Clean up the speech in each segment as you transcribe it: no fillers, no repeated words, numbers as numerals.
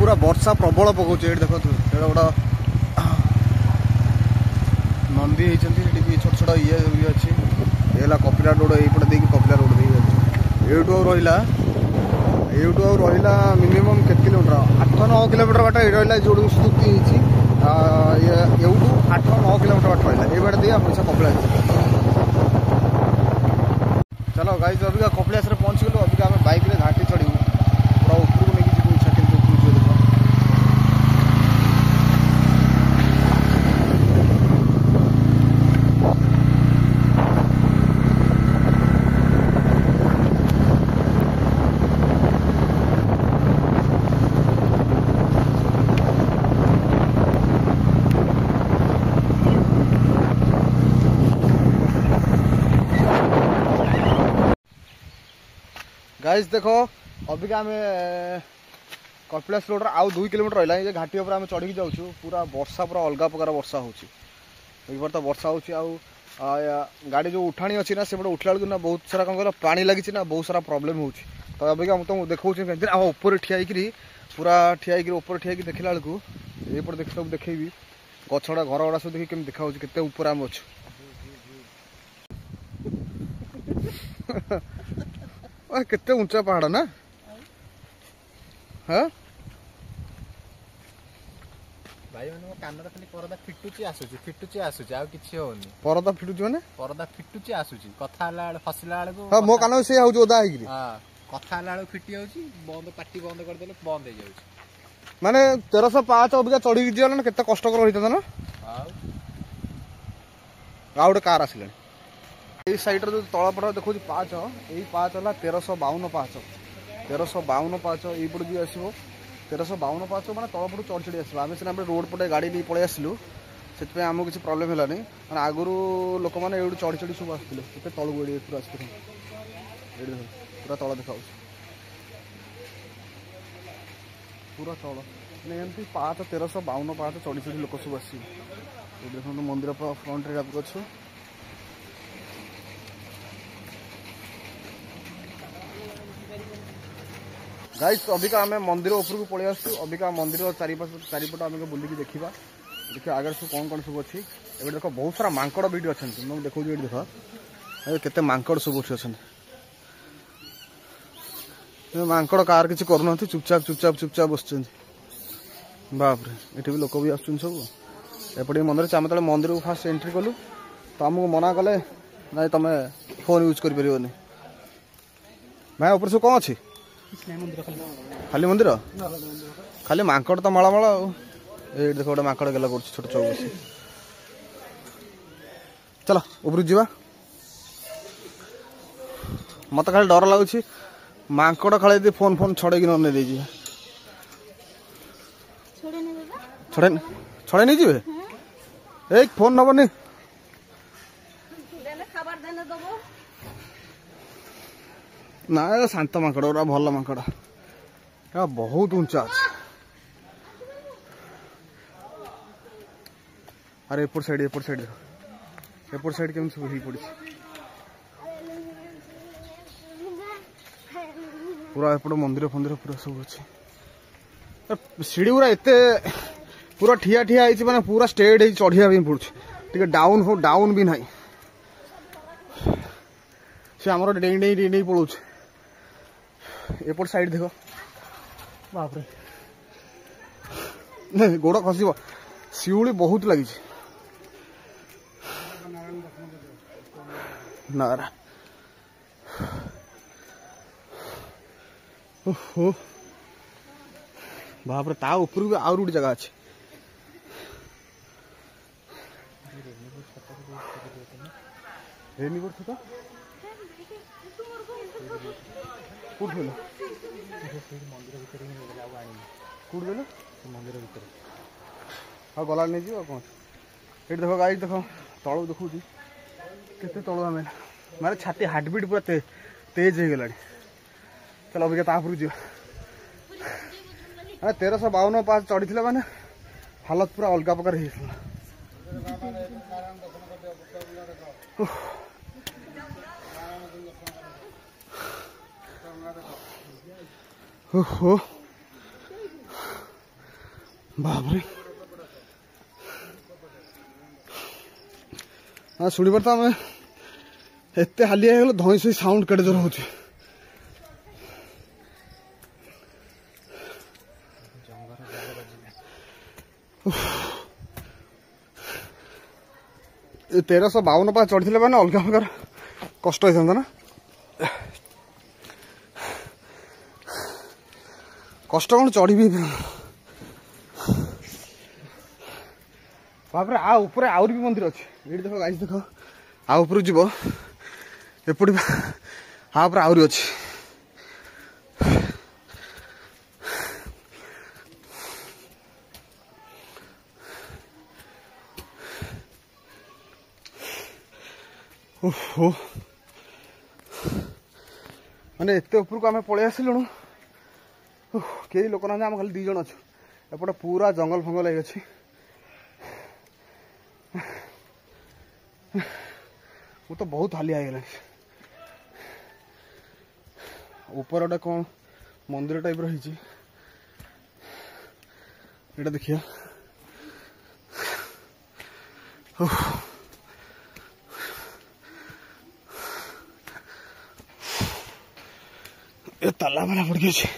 पूरा वर्षा प्रबल पकाऊँ ये देखो गोटा नंदी होती छोट छोट ये अच्छी ये कपिला रोड यपटे देखिए कपिला रोड देखिए रहा मिनिमम के किलोमीटर 8-9 किलोमीटर बाट ये रहा जो स्तूति एवटू 8-9 किलोमीटर बाट रहा ये बाटे दिए पैसा कपिलास चलो गाइस अबिका कपिलास पहुँच गलु अबिका आम बाइक में घाटी चढ़ू पूरा उपरको नहीं जी इच्छा के उपरको देख गाइस देखो अबिका आम कपिलास रोड आउ 2 किलोमीटर रहा ये घाटी उपर आम चढ़ी जाऊँ पूरा वर्षा पूरा अलग प्रकार वर्षा होची तो वर्षा होची आउ गाड़ी जो उठाणी अच्छी ना से उठला बेलू ना बहुत सारा कौन कह पानी लगी ना बहुत सारा प्रोब्लेम हो तो अबिका तुमको देखा ऊपर ठिया पूरा ठिया ऊपर ठिया देखला बेलू ये देख सब देखी गछड़ा घर गुड़ा सब देखिए केमी देखा केते ऊपर आम अच्छु केते ऊंचा पहाड़ ना हाँ भाई मैंने कान खाली परदा फिटुची आसुची आउ किछि होनी परदा फिटुची माने परदा फिटुची आसुची कथा हला फसिला बेलू हां मो कान से आउ ओदा हेगिरी हां कथा हला बेलू फिटी जाउची बंद पार्टी बंद कर देले बंद हो जाउची माने 1305 अबिका चढ़ी दिया ना केते कष्टकर होइता ना आउ गोटे कार आसिले ये साइड जो तलपट देखो पाँच यही पाँच है 1352 पाँच 1352 पाँच यपटे भी आसो 1352 पाँच मैंने तलपट चढ़ चढ़ी आस आम सीना रोड पटे गाड़ी नहीं पलि आसलु से आमको किसी प्रोब्लेम है मैंने आगुरी लोक मैंने ये चढ़ी चढ़ी सब आसते तलू पूरा आस पूरा तल देखा पूरा तल एमती पाँच 1352 पाँच चढ़ी चढ़ी लोक सब आस देखो मंदिर फ्रंट रे अच्छु गाइस अबिका आम मंदिर ऊपर को पलि आसु अबिका मंदिर चारिपट आम बुलिकी देखा देखिए आगे सब कौन सब अच्छी ये देख बहुत सारा मांकड़ भी अच्छा मैं देखा ये देख केते मांकड़ सब अच्छे मांकड़ कार किसी करना चुपचाप बस बापरे ये भी लोक भी आस सब एपटे मंदिर आम तले मंदिर को फास्ट एंट्री कलु तो आमको मना कले ना तुम फोन यूज कर भाई ऊपर सब कौन अच्छी खाली मंदिर खाली मांकड़ तो माला ये देख गोटे मांकड़ गेला कर छोट चौक बस चलो ऊपर जावा मत खाली डर लगुच मांकड़ खाली फोन छड़े नहीं छड़े नहीं जी एक फोन नबनी ना शांत मांकड़ ओरा भल मांकड़ बहुत ऊंचा अच्छे अरे एपट साइड केम सब पड़ी पूरा एपट मंदिर फंदिर पूरा सब अच्छे सीढ़ी गुरा एत पूरा ठिया माने पूरा स्ट्रेट चढ़िया पड़े डाउन भी ना से आमर डेई पड़ो एपट साइड देख बापरे नहीं गोड़ खसब शिउली बहुत लगी नारा ओहो बापरे ता ऊपर भी आउर गोटे जगह अच्छे रेनिकोट छता कौट गल कौट गल मंदिर भर हाँ गला नहीं जी कौन ये देख गाई देख तलू देखु केते तलू आम मारे छाती हार्टबिट पूरा तेज हो गला चलो अभी तापुर जी 1352 पास चढ़ी माने हालत पूरा अलग प्रकार हो बापरे हाँ शुणी पार आम एत हालिया हो धई सई साउंड केड़े जोर हो ए 1352 पा चढ़ी मैंने अलग प्रकार कष्ट होता ना कष्ट कौन चढ़ी भी बापरे आ ऊपर आउरी भी मंदिर अच्छे ये देख गाइस देख आ ऊपर जीव एपट आ ऊपर आउरी अच्छी ओहो माने एते ऊपर को आम पलि आसिलुणु कई लोक ना आम खाली 2 जण अच्छु एपटे पूरा जंगल फंगल है अच्छी मु तो बहुत हालिया हो ऊपर गोटे कौन मंदिर टाइप रही देखिए ये ताला वाला पड़ गया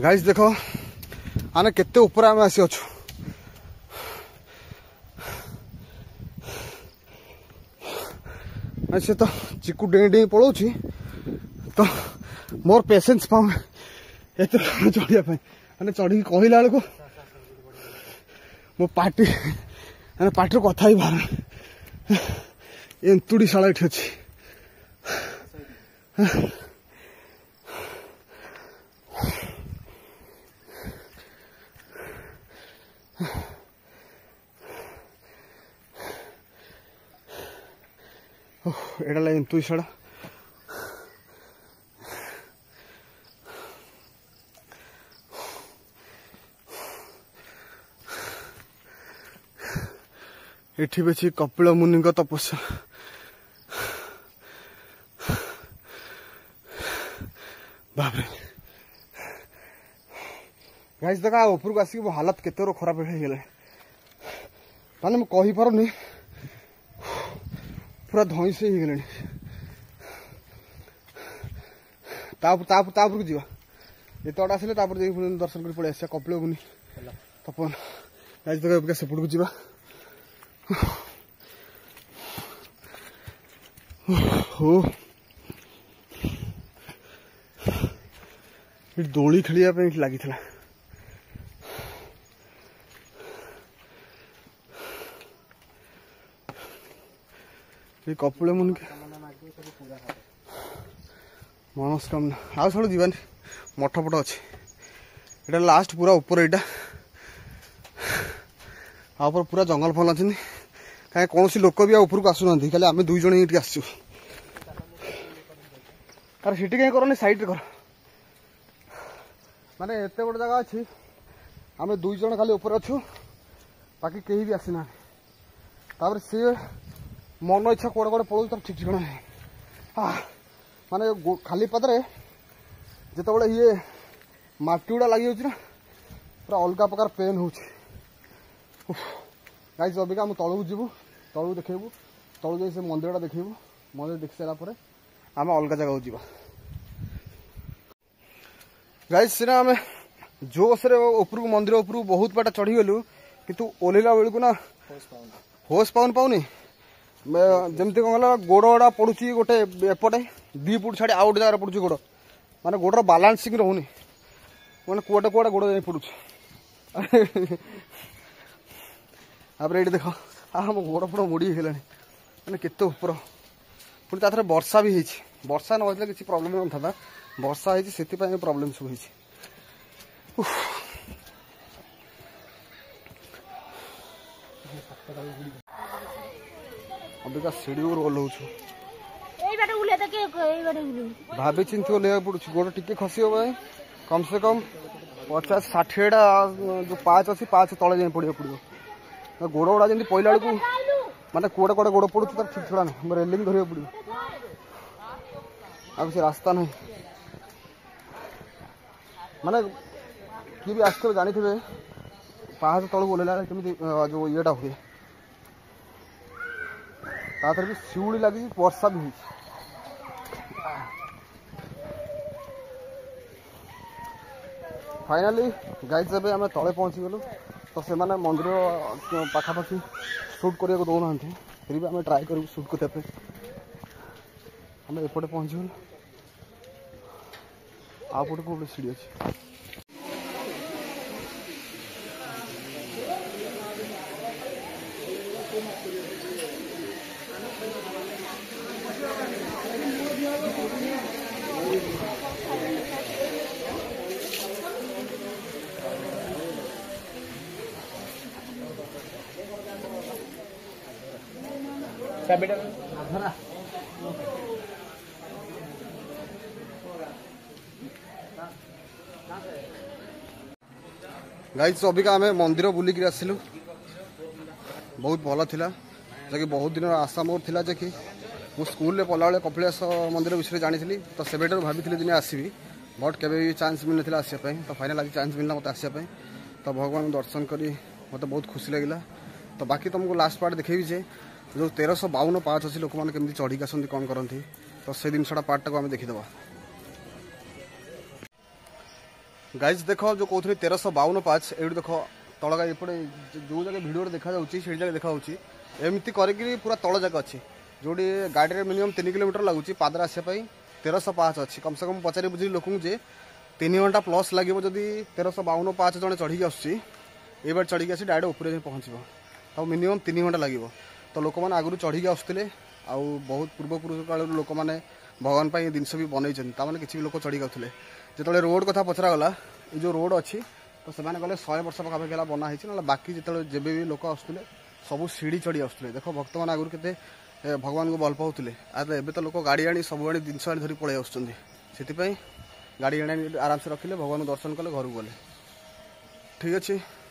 गाइस देखो आने केते ऊपर आम आसी अच्छु से तो चिकू डेई डेई पलाऊँगी तो मोर पेसेंस पाऊँ एत चढ़िया मैंने चढ़ी कहला बेलू मो पार्टी पार्टी कथा ही बाहर एंतुड़ी शाला ये अच्छी एड़ा लगे एंतुड़ी शाला एठी बेची कपिल मुनि तपस्या बापरे गाइस देखा ऊपर को आसिक हालत केते खराब हो गले माने मैं कही पारुनी पूरा धई से ही गले तापर जीवा एत बाट आसिले दर्शन कर पड़े आसा कपिल मुनि तपन गाइस देखा सेपट को जीवा हो दोली खेलिया लगी कपिल मुनि मनस्कामना आउ सब जीवानी मठ फट अच्छे यहाँ लास्ट पूरा ऊपर यहाँ आपर पूरा जंगल फल अच्छे कहीं कौन लोक भी ऊपर को आसुना खाली आम 2 जण ये आसचु अरे सीटी कहीं करनी साइड कर माने एत गोटे जगह अच्छी आम 2 जण खाली ऊपर अच्छु बाकी कहीं भी आसीना तापर सी मन इच्छा कौड़े कौड़े पड़ो तार ठीक ठिकाना है माने खाली पदरे जिते ये माटी गुड़ा लगी ना पूरा अलग प्रकार पेन हो गाइस अबिका हम तलू जीवु तलू देखू तलू जा मंदिर देखू मंदिर देख सारापर आम अलग जगह जा गाइस सीना आम जोश ऊपर को मंदिर ऊपर बहुत बाट चढ़ीगलु कितु ओल्ला बेलू ना होश पाऊनी जमती कौन गोड़ गुड़ा पड़ुची गोटे एपटे 2 फुट छाड़ी आउ गोटे जगह पड़ुची गोड़ माने गोड़र बालांसिंग रोनी मैंने कुआटे कुआटे गोड़ जा पड़ुची तापर ये देख आम गोड़ फड़ मोड़ी गला मैंने केते ऊपर पुणी ताथरे वर्षा भी होती वर्षा न होता किसी प्रॉब्लम न था वर्षा होती से प्रॉब्लम सब होती अबिका सीढ़ी ओह्लौ भाभी चिंती ओह्लैया पड़ू गोड़ टिके खसी कम से कम 50-60 जो 5 अच्छी 5 तले जाए पड़ा पड़ो गोड़ गुड़ा जमी पड़ा बेलू माने कोड़े कोड़े गोड़ पड़ू तार ठीक छड़ा नहीं रेलिंग धरिया पड़ो आ किसी रास्ता नहीं माने किए भी आसते जानी थे पाहाड़ तलू ओल्ला केमी जो येटा हुए तार भी शिउली लगी वर्षा भी हुई फाइनाली गाइड जब आम तले पहुँची गलु तो से मंदिर पाखापाखि सुट करने को दौना फिर भी आम ट्राए कर सुट करने आम एपटे पहुँची गलु आपटे कौटे सीढ़ी अच्छी गाइस अबिका आम मंदिर बुलिक आसिलु बहुत भल थिला जि बहुत दिन आशा मोर थिला जे कि मु स्कूल रे पढ़ला बेले कपिलास मंदिर विषय जानी तो से भाभी दिन आसबि बट केवे भी चांस मिल ना आसापी तो फाइनाल आज चांस मिलना मत आसापी तो भगवान दर्शन करी मत बहुत खुशी लगे तो बाकी तुमको लास्ट पार्ट देखेबी जे जो 1352 पाँच अच्छी लोक मैंने केमती चढ़ी आसती कौन करती तो से जिनसा पार्टा को आम देखीदे गाइज देख जो कहते 1352 पाँच ये देख तलगा एपटे जो जगह भिडियो देखा से जगह देखा एमती करके पूरा तल जगह अच्छी जो गाड़ी में मिनिमम 3 किलोमीटर लगुच पादर आसापी 1305 अच्छी कम से कम पचारि बुझी लोक 3 घंटा प्लस लगे जदि 1352 पाँच जन चढ़ी आसूँ ये बार चढ़ी आसी डायरेक्ट ऊपर पहुँचब तो मिनिमम 3 घंटा लगे तो लोक मैंने आगुरी चढ़ी आसुले आउ बहुत पूर्वपुरुष काल लोक मैंने भगवान पर जिनस भी बनई ताने किसी लोक चढ़ी आउे जो रोड कथा पचरागला ये जो रोड अच्छी तो से कहले 100 वर्ष पाखापाखि बनाई ना बाकी जो जब भी लोक आसुले सब सीढ़ी चढ़ी आसुले देख भक्त मैंने आगुरी के भगवान को भल पाते एवं तो लोक गाड़ी आनी सब आनी जिनस आनी धरी पलि आसपाई गाड़ी आनी आराम से रखिले भगवान दर्शन कले घर गले ठीक अच्छे।